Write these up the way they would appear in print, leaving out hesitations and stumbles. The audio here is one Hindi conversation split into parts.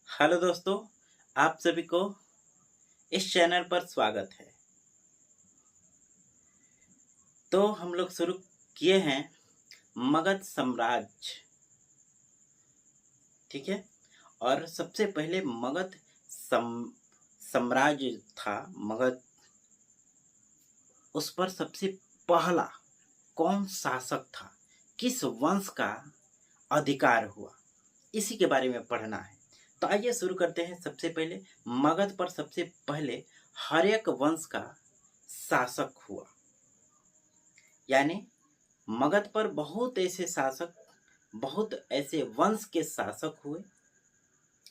हेलो दोस्तों, आप सभी को इस चैनल पर स्वागत है। तो हम लोग शुरू किए हैं मगध साम्राज्य, ठीक है। और सबसे पहले मगध साम्राज्य था मगध, उस पर सबसे पहला कौन शासक था, किस वंश का अधिकार हुआ, इसी के बारे में पढ़ना है। तो आइए शुरू करते हैं। सबसे पहले मगध पर सबसे पहले हर्यक वंश का शासक हुआ। यानी मगध पर बहुत ऐसे वंश के शासक हुए,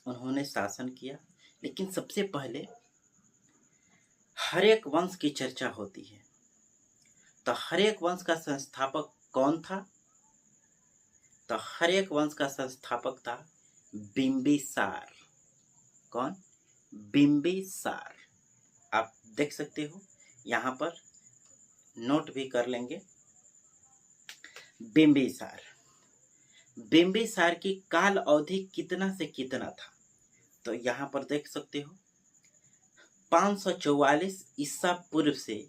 उन्होंने शासन किया। लेकिन सबसे पहले हर्यक वंश की चर्चा होती है। तो हर्यक वंश का संस्थापक कौन था? तो हर्यक वंश का संस्थापक था बिंबिसार। कौन? बिंबिसार। आप देख सकते हो, यहाँ पर नोट भी कर लेंगे। बिंबिसार बिंबिसार की काल अवधि कितना से कितना था? तो यहाँ पर देख सकते हो, 544 ईसा पूर्व से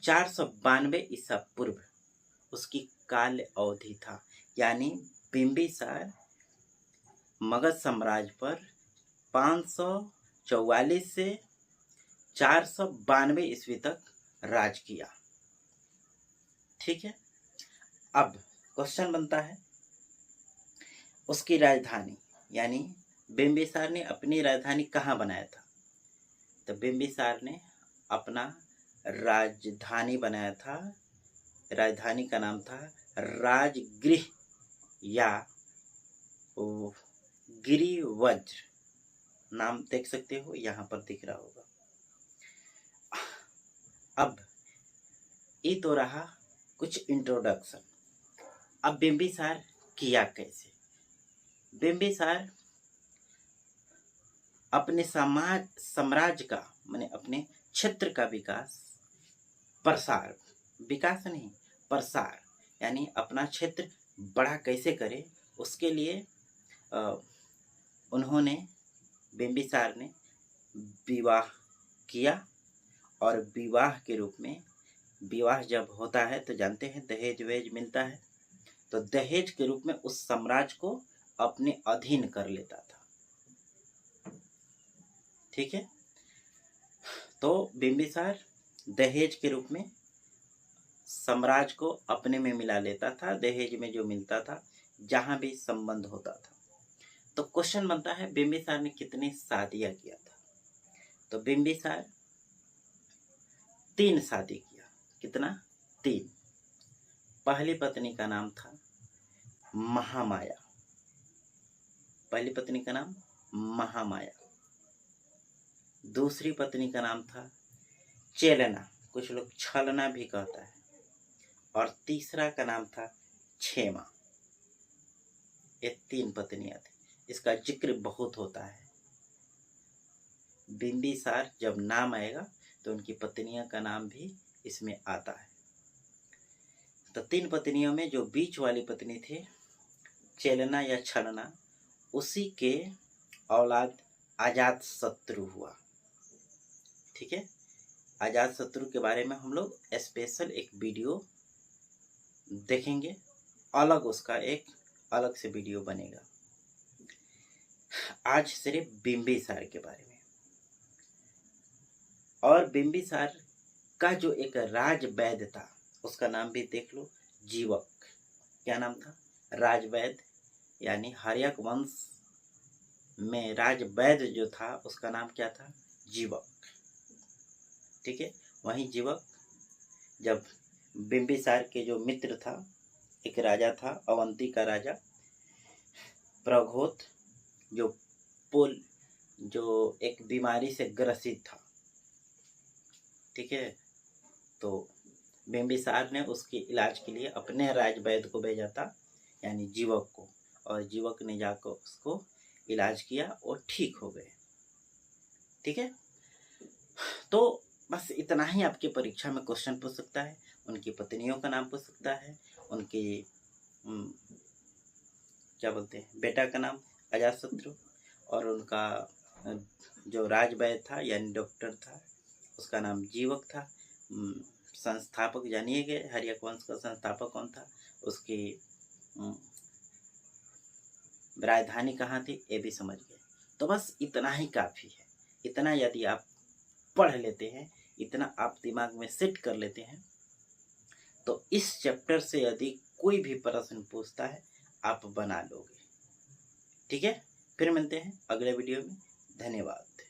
492 ईसा पूर्व उसकी काल अवधि था। यानी बिंबिसार मगध साम्राज्य पर 544 से 492 ईस्वी तक राज किया। ठीक है। अब क्वेश्चन बनता है, उसकी राजधानी, यानी बिंबिसार ने अपनी राजधानी कहाँ बनाया था? तो बिंबिसार ने अपना राजधानी बनाया था, राजधानी का नाम था राजगृह या गिरिवज्र। नाम देख सकते हो, यहाँ पर दिख रहा होगा। अब ये तो रहा कुछ इंट्रोडक्शन। अब बिंबिसार किया कैसे? बिंबिसार अपने साम्राज्य का, माने अपने क्षेत्र का विकास नहीं, प्रसार, यानी अपना क्षेत्र बड़ा कैसे करे, उसके लिए उन्होंने, बिंबिसार ने विवाह किया। और विवाह के रूप में, विवाह जब होता है तो जानते हैं दहेज वेज मिलता है, तो दहेज के रूप में उस साम्राज्य को अपने अधीन कर लेता था। ठीक है। तो बिंबिसार दहेज के रूप में साम्राज्य को अपने में मिला लेता था, दहेज में जो मिलता था, जहां भी संबंध होता था। तो क्वेश्चन बनता है, बिंबिसार ने कितनी शादियां किया था? तो बिंबिसार 3 शादी किया। कितना? 3। पहली पत्नी का नाम था महामाया। पहली पत्नी का नाम महामाया। दूसरी पत्नी का नाम था चेलना, कुछ लोग छलना भी कहता है। और तीसरा का नाम था क्षेमा। ये 3 पत्नियां थी। इसका जिक्र बहुत होता है। बिंबिसार जब नाम आएगा तो उनकी पत्नियों का नाम भी इसमें आता है। तो 3 पत्नियों में जो बीच वाली पत्नी थी चेलना या छलना, उसी के औलाद अजातशत्रु हुआ। ठीक है। अजातशत्रु के बारे में हम लोग स्पेशल एक वीडियो देखेंगे, अलग उसका एक अलग से वीडियो बनेगा। आज सिर्फ बिंबिसार के बारे में। और बिंबिसार का जो एक राजवैद्य था, उसका नाम भी देख लो, जीवक। क्या नाम था? राजवैद्य, यानी हर्यक वंश में राजवैद्य जो था उसका नाम क्या था? जीवक। ठीक है। वहीं जीवक जब बिंबिसार के जो मित्र था, एक राजा था अवंती का राजा प्रघोत, जो एक बीमारी से ग्रसित था। ठीक है। तो बिंबिसार ने उसके इलाज के लिए अपने राजवैद्य को भेजा था, यानी जीवक को। और जीवक ने जाकर उसको इलाज किया और ठीक हो गए। ठीक है। तो बस इतना ही आपकी परीक्षा में क्वेश्चन पूछ सकता है। उनकी पत्नियों का नाम पूछ सकता है, उनके क्या बोलते हैं, बेटा का नाम अजातशत्रु, और उनका जो राजवैद्य था यानी डॉक्टर था उसका नाम जीवक था। संस्थापक जानिए गए, हर्यक वंश का संस्थापक कौन था, उसकी राजधानी कहाँ थी, ये भी समझ गए। तो बस इतना ही काफ़ी है। इतना यदि आप पढ़ लेते हैं, इतना आप दिमाग में सेट कर लेते हैं, तो इस चैप्टर से यदि कोई भी प्रश्न पूछता है आप बना लोगे। ठीक है, फिर मिलते हैं अगले वीडियो में। धन्यवाद।